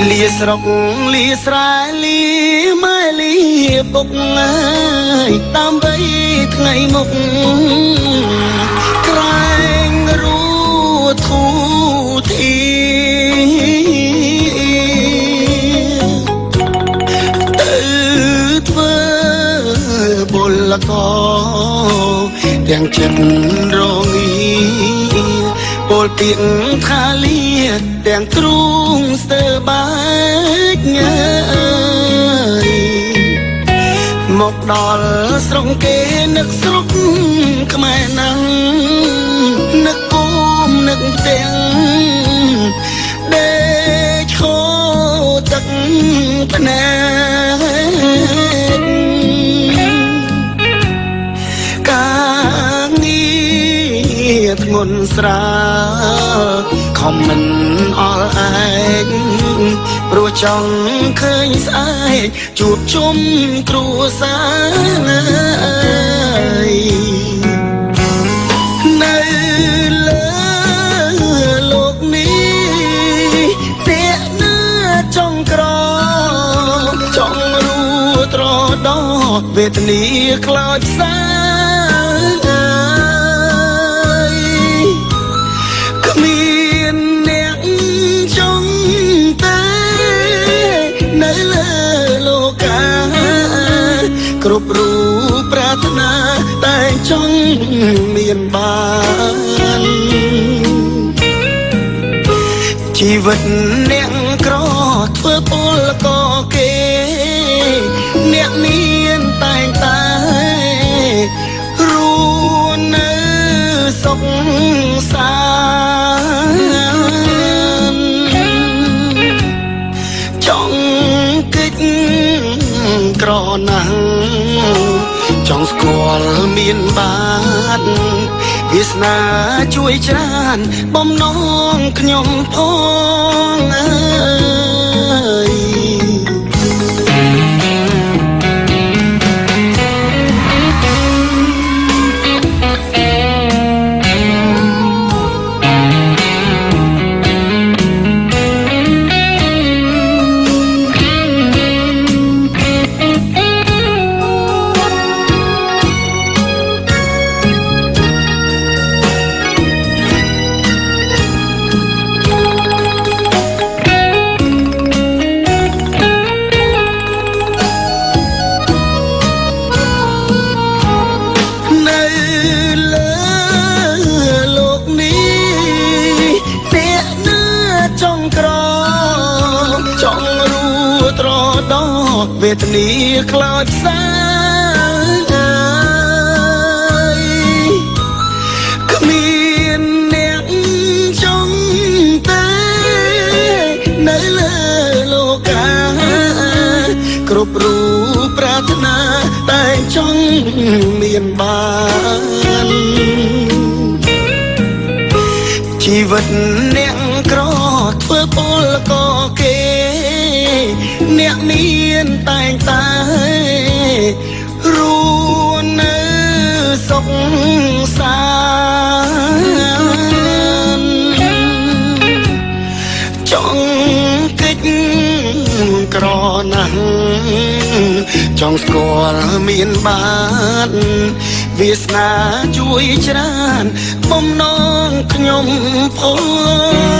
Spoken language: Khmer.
លីស្រុកលីស្រែលីម៉ែលីពុកអើយដើម្បីថ្ងៃមុខក្រែងរូធូធីទៅធ្វើបុលកទាំងចិត្តរងាពលពីងថាលៀទាំងទ្រូងស្ទើបាច់ញ៉ើយមកដល់ស្រុកគេនឹកស្រុកខ្មែរណាំងនឹកគូមនឹកទាំងដេកឈោទឹកភ្នែកការងារធ្ងន់ស្រាលខំមិនអល់ឯងព្រោះចង់ឃើញស្អែកជួបជុំគ្រួសារនៅលើលោកនេះតែណាចង់ក្រចង់រួត្រដោវេទនាខ្លោចផ្សាគ្រប់រូបប្រាថ្នាតែចង់មានបានជីវិតអ្នកក្រធ្វើពលកគេអ្នកមានតែងតែរួននៅសុខសាន្តចង់កិច្ចក្រណាស់ចង់ស្គាល់មានបានវាសនាជួយច្រើនបំណងខ្ញុំផងអើយវេទនាខ្លោចផ្សាគ្មានអ្នកចង់ទេនៅលើលោកាគ្រប់រូបប្រាថ្នាតែចង់មានបានជីវិតអ្នកក្រធ្វើពលកគេអ្នកមានតែងតែរួននៅសុខសាន្តចង់កិច្ចក្រណាស់ចង់ស្គាល់មានបានវាសនាជួយច្រើនបំណងខ្ញុំផង